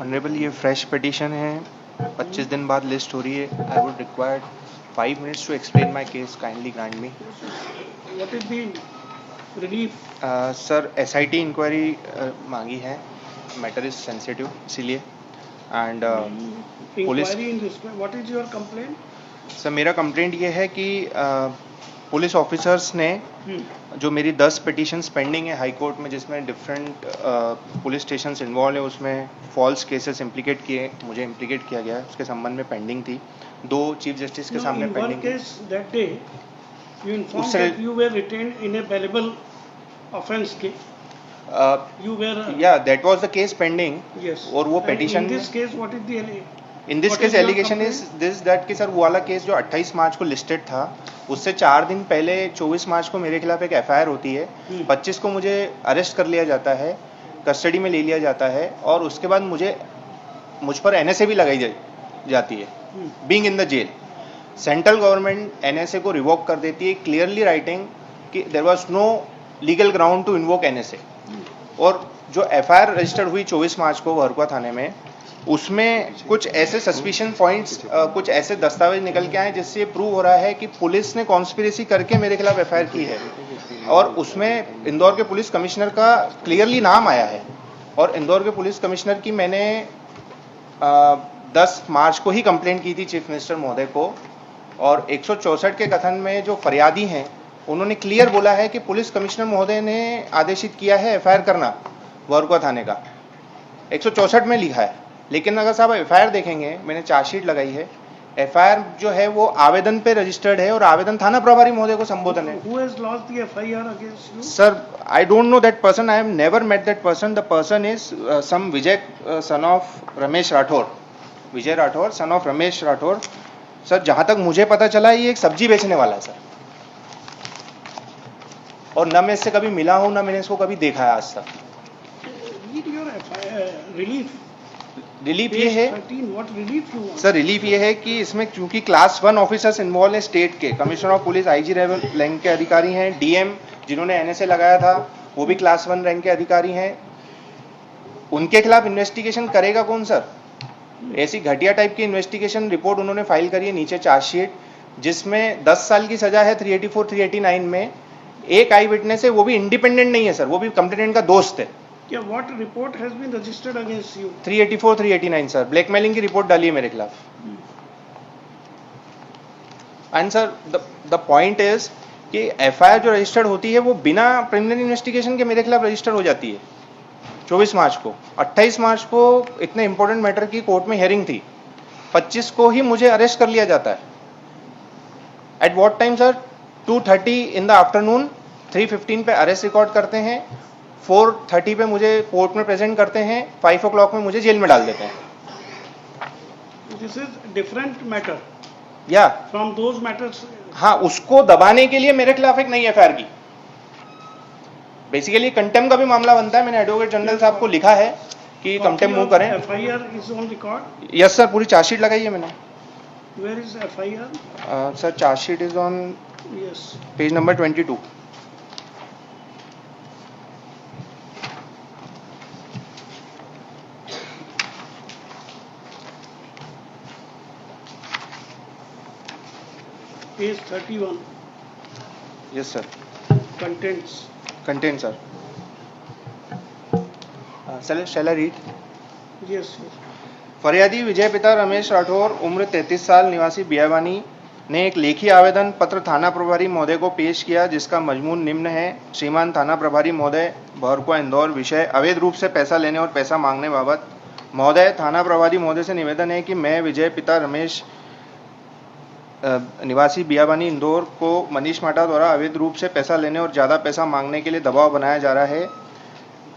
Honourable, ये fresh petition है, 25 दिन बाद लिस्ट हो रही है. I would required 5 minutes to explain my case. Kindly grant me. What is the relief? Sir SIT inquiry मांगी है. मैटर इज सेंसिटिव, इसीलिए. And police. Inquiry in respect. What is your complaint? Sir मेरा complaint ये है कि police officers ने जो मेरी 10 पिटीशंस पेंडिंग है हाई कोर्ट में, जिसमें डिफरेंट पुलिस स्टेशंस इन्वॉल्व है, उसमें फॉल्स केसेस इम्प्लीकेट किए, मुझे इम्प्लीकेट किया गया है, उसके संबंध में पेंडिंग थी. 2 चीफ जस्टिस के सामने पेंडिंग थी. case that day you informed that you were retained in a bailable offense case. You were या that was the case pending. yes. और वो And petition in this case what is the in this what case is your allegation is this that कि sir वो वाला case जो 28 मार्च को listed था, उससे 4 दिन पहले 24 मार्च को मेरे खिलाफ एक FIR होती है. 25 को मुझे अरेस्ट कर लिया जाता है, कस्टडी में ले लिया जाता है, और उसके बाद मुझ पर NSA भी लगाई जाती है, being in the jail. Central government NSA को रिवोक कर देती है, क्लियरली राइटिंग कि there was no legal ground to invoke NSA. और जो FIR रजिस्टर्ड हुई 24 मार्च को भरकुआ थाने में, उसमें कुछ ऐसे सस्पिशन पॉइंट्स, कुछ ऐसे दस्तावेज निकल के आए जिससे ये प्रूव हो रहा है कि पुलिस ने कॉन्स्पिरेसी करके मेरे खिलाफ FIR की है. और उसमें इंदौर के पुलिस कमिश्नर का क्लियरली नाम आया है. और इंदौर के पुलिस कमिश्नर की मैंने 10 मार्च को ही कंप्लेंट की थी चीफ मिनिस्टर महोदय को. और 164 के कथन में जो फरियादी हैं, उन्होंने क्लियर बोला है कि पुलिस कमिश्नर महोदय ने आदेशित किया है FIR करना भरकुआ थाने का. 164 में लिखा है. लेकिन अगर साहब FIR देखेंगे, मैंने चार्जशीट लगाई है, FIR जो है वो आवेदन पे रजिस्टर्ड है, और आवेदन थाना प्रभारी महोदय को संबोधन है. who has lodged the FIR against you? Sir I don't know that person, I have never met that person. The person is some Vijay son of Ramesh Rathore. Vijay Rathore son of Ramesh Rathore. Sir जहां तक मुझे पता चला, ये एक सब्जी बेचने वाला है सर. और न मैं इससे कभी मिला हूं, न मैंने इसको कभी देखा है आज तक. Read your FIR relief. Relief ये है 13, what relief you want? Sir, relief ये है कि इसमें क्योंकि क्लास 1 ऑफिसर्स इन्वॉल्व है स्टेट के, commissioner of police IG rank के अधिकारी हैं, DM जिन्होंने NSA लगाया था वो भी क्लास 1 रैंक के अधिकारी हैं. उनके खिलाफ इन्वेस्टिगेशन करेगा कौन सर? ऐसी घटिया टाइप की इन्वेस्टिगेशन रिपोर्ट उन्होंने फाइल करी है नीचे चार्जशीट, जिसमें 10 साल की सजा है 384 389 में. एक आई विटनेस है, वो भी इंडिपेंडेंट नहीं है सर, वो भी कंप्लेनेंट का दोस्त है. Yeah, what report has been registered against you? 384 389 sir, blackmailing की रिपोर्ट डाली है मेरे खिलाफ. And sir the point is कि FIR जो रजिस्टर्ड होती है वो बिना प्रिलिमिनरी इन्वेस्टिगेशन के मेरे खिलाफ रजिस्टर हो जाती है 24 मार्च को. 28 मार्च को इतने इंपॉर्टेंट मैटर की कोर्ट में हियरिंग थी. 25 को ही मुझे अरेस्ट कर लिया जाता है. At what time sir? 2:30 in the afternoon. 3:15 पे अरेस्ट रिकॉर्ड करते हैं, 4:30 पे मुझे कोर्ट में प्रेजेंट करते हैं, 5 o'clock में मुझे जेल में डाल देते हैं. This is different matter या from those matters. हाँ, उसको दबाने के लिए मेरे खिलाफ एक नई FIR की. बेसिकली कंटेम्प्ट का भी मामला बनता है. मैंने एडवोकेट जनरल साहब को लिखा है कि कंटेम्प्ट मूव करें. FIR is on record. Yes sir, पूरी चार्जशीट लगाई है मैंने. Where is FIR? Sir chargesheet is on Yes. Page number 22. Page 31. Yes sir. Contents. Content sir. Shall I read? Yes. Yes. फरियादी विजय पिता रमेश राठौर, उम्र 33 साल, निवासी बियावानी, ने एक लेखी आवेदन पत्र थाना प्रभारी महोदय को पेश किया, जिसका मजमून निम्न है. श्रीमान थाना प्रभारी महोदय, भरकुआ इंदौर. विषय अवैध रूप से पैसा लेने और पैसा मांगने बाबत. महोदय, थाना प्रभारी महोदय से निवेदन है कि मैं विजय पिता रमेश निवासी बियावानी इंदौर को मनीष माटा द्वारा अवैध रूप से पैसा लेने और ज़्यादा पैसा मांगने के लिए दबाव बनाया जा रहा है.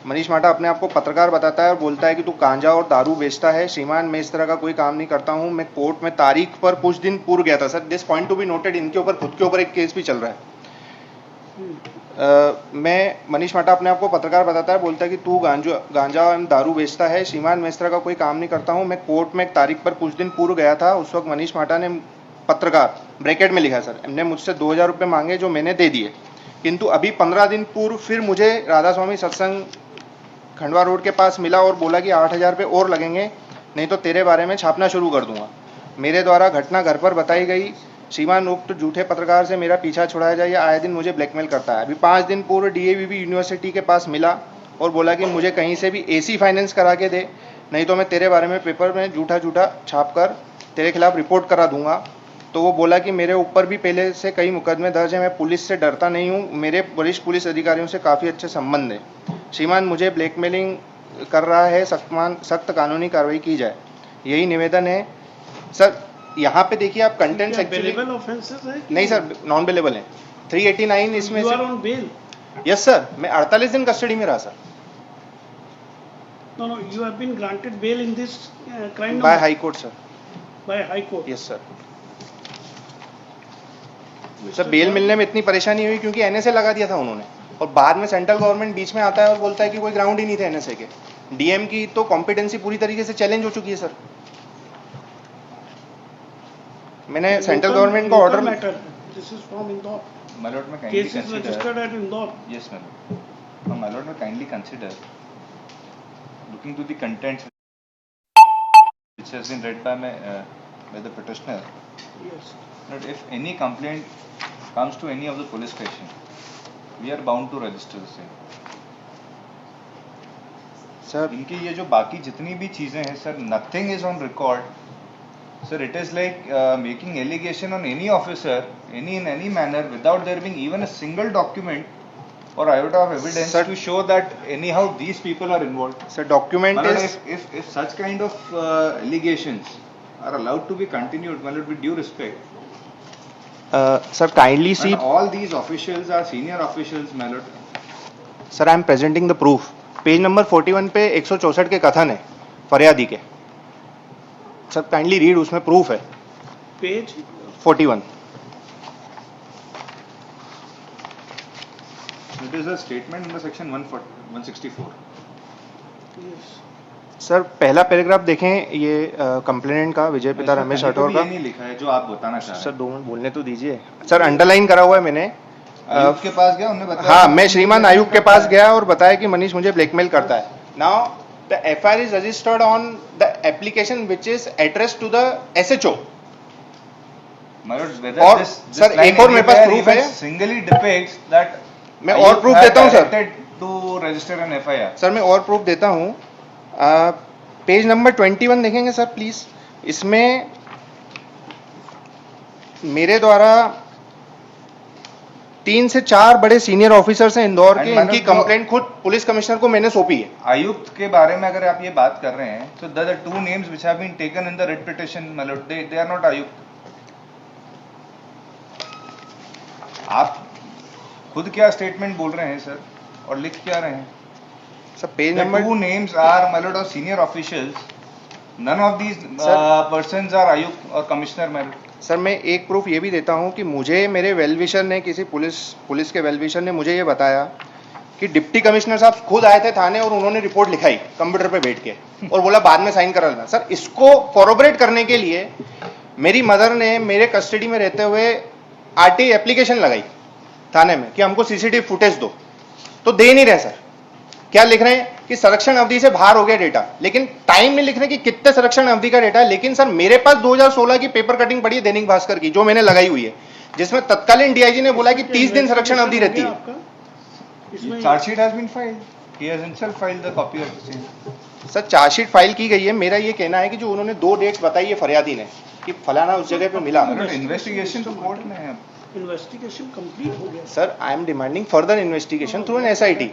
मनीष माटा अपने आप को पत्रकार बताता है और बोलता है कि तू गांजा और दारू बेचता है. श्रीमान, मैं इस तरह का कोई काम नहीं करता हूं. मैं कोर्ट में तारीख पर कुछ दिन पूर्व गया था sir. This point to be noted, इनके ऊपर खुद के ऊपर एक केस भी चल रहा है. मैं मनीष माटा अपने आप को पत्रकार बताता है, बोलता है कि तू गांजा और दारू बेचता है. श्रीमान, मैं इस तरह का कोई काम नहीं करता हूं. मैं कोर्ट में एक तारीख पर कुछ दिन पूर्व गया था. उस वक्त मनीष माटा ने पत्रकार ब्रैकेट में लिखा सर, इनने मुझसे 2000 रुपये मांगे जो मैंने दे दिए, किंतु अभी 15 दिन पूर्व फिर मुझे राधा स्वामी सत्संग खंडवा रोड के पास मिला और बोला कि 8000 रुपये और लगेंगे, नहीं तो तेरे बारे में छापना शुरू कर दूंगा। मेरे द्वारा घटना घर पर बताई गई। श्रीमान उक्त झूठे पत्रकार से मेरा पीछा छुड़ाया जाए, आए दिन मुझे ब्लैकमेल करता है। अभी 5 दिन पूर्व DAVV यूनिवर्सिटी के पास मिला और बोला कि मुझे कहीं से भी AC फाइनेंस करा के दे, नहीं तो मैं तेरे बारे में पेपर में झूठा छाप कर तेरे खिलाफ रिपोर्ट करा दूंगा। तो वो बोला कि मेरे ऊपर भी पहले से कई मुकदमे दर्ज है, मैं पुलिस से डरता नहीं हूँ, मेरे वरिष्ठ पुलिस अधिकारियों से काफ़ी अच्छे संबंध है। श्रीमान मुझे ब्लैकमेलिंग कर रहा है, सख्त कानूनी कार्रवाई की जाए, यही निवेदन है सर। यहाँ पे देखिए आप कंटेंट्स एक्चुअली नहीं सर, नॉन बेलेबल है। 389 इसमें से। यस सर, मैं 48 दिन कस्टडी में रहा sir. No, you have been granted bail in this crime by High Court sir. By High Court. Yes sir. Sir bail मिलने में इतनी परेशानी हुई क्योंकि NSA लगा दिया था उन्होंने, और बाद में सेंट्रल गवर्नमेंट बीच में आता है और बोलता है कि कोई ग्राउंड ही नहीं थे NSA के। DM की तो कॉम्पिटेंसी पूरी तरीके से चैलेंज हो चुकी है सर। मैंने सेंट्रल गवर्नमेंट का order this is from Indore. My lord, may kindly Case is registered at Indore. Yes, my lord. My lord, may kindly consider looking to the contents which has been read by the petitioner. Yes. That if any complaint comes to any of the police station, we are bound to register the same. Sir इनकी ये जो बाकी जितनी भी चीजें हैं sir, nothing is on record. Sir, it is like making allegation on any officer, in any manner, without there being even a single document or iota of evidence Sir, to show that anyhow these people are involved. Sir, document Malad, is if such kind of allegations are allowed to be continued, Malad, with due respect. Sir, kindly see. And all these officials are senior officials, Malad. Sir, I am presenting the proof. Page number 41 पे 164 के कथन है फरियादी के। Sir kindly read, उसमें proof है। Page 41। It is a statement under section 164. Yes. Sir पहला paragraph देखें, ये कंप्लेनेंट का विजय पिता रमेश राठौर का। ये नहीं लिखा है जो आप बताना चाह रहे हैं। सर 2 मिनट बोलने तो दीजिए। सर अंडरलाइन करा हुआ है मैंने। आयुक्त के पास गया, उन्होंने बताया। हाँ, मैं श्रीमान आयुक्त के पास गया और बताया कि मनीष मुझे ब्लैकमेल करता है। Now the FIR is registered on the application which is addressed to the SHO. और सर एक और मेरे पास प्रूफ है। Singly depicts that मैं और प्रूफ देता हूँ sir. To register an FIR. Sir मैं और प्रूफ देता हूँ। पेज नंबर 21 देखेंगे सर प्लीज। इसमें मेरे द्वारा 3 से 4 बड़े सीनियर ऑफिसर्स हैं इंदौर के, इनकी कंप्लेंट खुद पुलिस कमिश्नर को मैंने सौंपी है। आयुक्त के बारे में अगर आप ये बात कर रहे हैं तो the 2 names which have been taken in the writ petition, they are not आयुक्त। आप खुद क्या स्टेटमेंट बोल रहे हैं सर और लिख क्या रहे हैं sir? Page number 2 names are my lord of senior officials, none of these persons are आयुक्त और कमिश्नर my lord। सर मैं एक प्रूफ ये भी देता हूँ कि मुझे मेरे वेलविशर ने, किसी पुलिस के वेलविशर ने मुझे ये बताया कि डिप्टी कमिश्नर साहब खुद आए थे थाने और उन्होंने रिपोर्ट लिखाई कंप्यूटर पे बैठ के और बोला बाद में साइन करा लेना। सर इसको कॉरोबरेट करने के लिए मेरी मदर ने मेरे कस्टडी में रहते हुए RTI एप्लीकेशन लगाई थाने में कि हमको CCTV फुटेज दो, तो दे नहीं रहे सर। क्या लिख रहे हैं कि संरक्षण अवधि से बाहर हो गया डेटा, लेकिन टाइम में लिख रहे हैं कि कितने संरक्षण अवधि का डेटा है। लेकिन सर मेरे पास 2016 की पेपर कटिंग पड़ी है दैनिक भास्कर की, जो मैंने लगाई हुई है, जिसमें तत्कालीन DIG ने बोला कि 30 दिन संरक्षण अवधि रहती है। Chargesheet has been filed, he has himself filed the copy of the same. Sir chargesheet file की गई है। मेरा ये कहना है कि जो उन्होंने 2 डेट्स बताई है फरियादी ने कि फलाना उस जगह पे मिला, इन्वेस्टिगेशन तो कोर्ट में है, इन्वेस्टिगेशन कंप्लीट हो गया। Sir I am demanding further investigation through an SIT।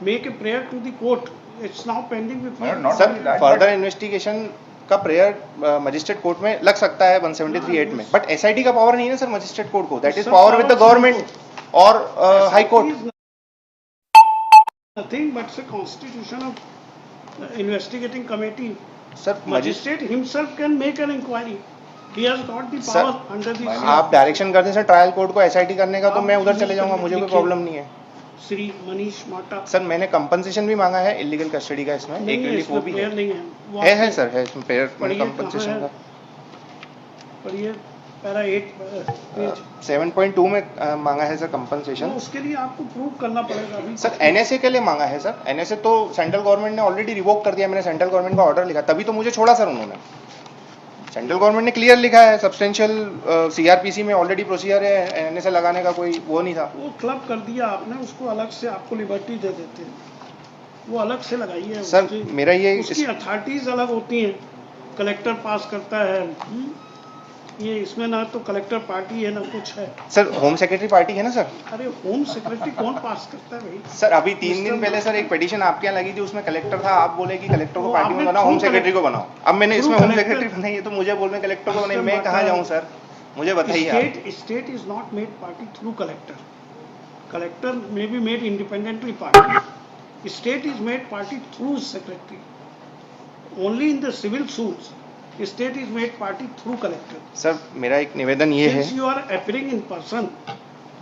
Make a prayer to the court. It's now pending with me. Sir further investigation का प्रेयर मजिस्ट्रेट कोर्ट में लग सकता है 173(8) में, बट SIT का पावर नहीं है सर मजिस्ट्रेट कोर्ट को। That is power with the government और high court. Nothing but the constitution of investigating committee. Sir, magistrate himself can make an inquiry. He has got the Sir, power under the आप direction करते हैं sir trial court को SIT करने का, तो मैं उधर चले जाऊंगा, मुझे कोई प्रॉब्लम नहीं है। श्री मनीष माटा सर मैंने कंपनसेशन भी मांगा है इलीगल कस्टडी का, इसमें एक रिलीफ वो भी है। नहीं है सर, है इसमें पेयर कंपनसेशन का। पढ़िए पैरा 8 पेज। 7.2 में मांगा है सर कंपनसेशन। तो उसके लिए आपको प्रूव करना पड़ेगा अभी। सर एनएसए के लिए मांगा है सर। एनएसए तो सेंट्रल गवर्नमेंट ने ऑलरेडी रिवोक कर दिया। मैंने सेंट्रल गवर्नमेंट का ऑर्डर लिखा, तभी तो मुझे छोड़ा सर उन्होंने। सेंट्रल गवर्नमेंट ने क्लियर लिखा है, सब्सटेंशियल सीआरपीसी में ऑलरेडी प्रोसीजर है, एनएसए लगाने का कोई वो नहीं था। वो क्लब कर दिया आपने, उसको अलग से आपको लिबर्टी दे देते हैं, वो अलग से लगाइए। सर मेरा ये उसकी अथॉरिटीज अलग होती हैं, कलेक्टर पास करता है। ये इसमें ना तो कलेक्टर पार्टी है ना कुछ है। सर होम सेक्रेटरी पार्टी है ना सर। अरे होम सेक्रेटरी कौन पास करता है भाई? सर अभी 3 दिन पहले सर एक पिटीशन आपके यहाँ लगी थी, उसमें कलेक्टर था, आप बोले कि कलेक्टर को पार्टी में बनाओ, होम सेक्रेटरी को बनाओ। अब मैंने इसमें होम सेक्रेटरी बनाई है तो मुझे बोल रहे हैं कलेक्टर को बनाई, मैं कहाँ जाऊँ सर, मुझे बताइए। State is not made party through collector, collector may be made independently party, state is made party through secretary. Only in the civil suits state is made party through collector. Sir मेरा एक निवेदन ये है, Since you are appearing in person,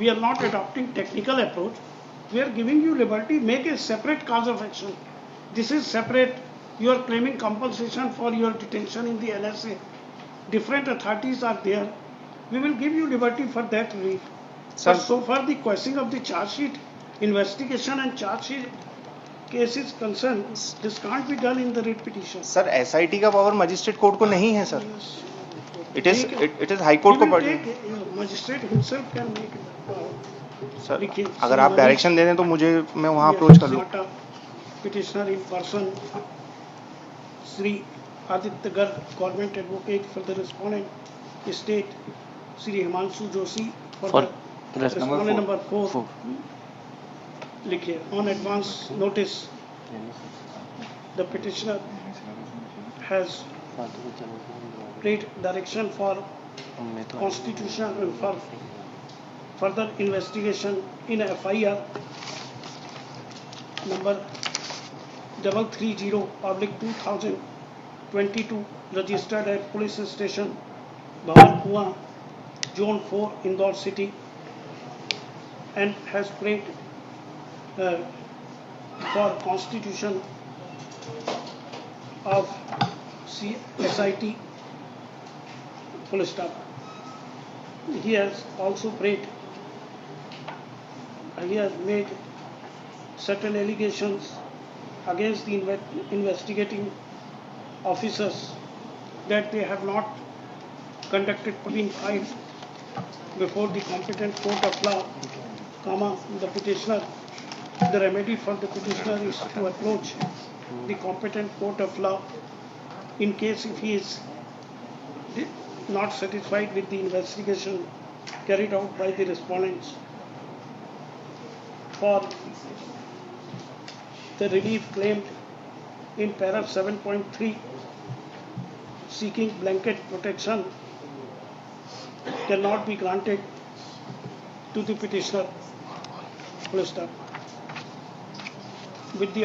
we are not adopting technical approach. We are giving you liberty. Make a separate cause of action. This is separate. You are claiming compensation for your detention in the NSA. Different authorities are there. We will give you liberty for that relief. Sir, but so far the questioning of the charge sheet, investigation and charge sheet case is concerned, this can't be done in the writ petition. Sir SIT का power magistrate court को नहीं है sir, it is high court को पड़े। Magistrate himself can make sir अगर आप direction दे दें तो मुझे, मैं वहां अप्रोच कर लूं। Petitioner in person Shri Aditya Garg, government advocate for the respondent state Shri Himanshu Joshi for respondent number 4 लिखिए। On advance notice the petitioner has played direction for constitution for further investigation in FIR number 330/2022 registered eight police station भवन कुआं, Zone 4, Indore City, and has prayed for constitution of SIT full stop. He has also prayed, he has made certain allegations against the investigating officers that they have not conducted been filed before the competent court of law, the petitioner. The remedy for the petitioner is to approach the competent court of law in case if he is not satisfied with the investigation carried out by the respondents for the relief claimed in para 7.3 seeking blanket protection cannot be granted to the petitioner. Full stop. With the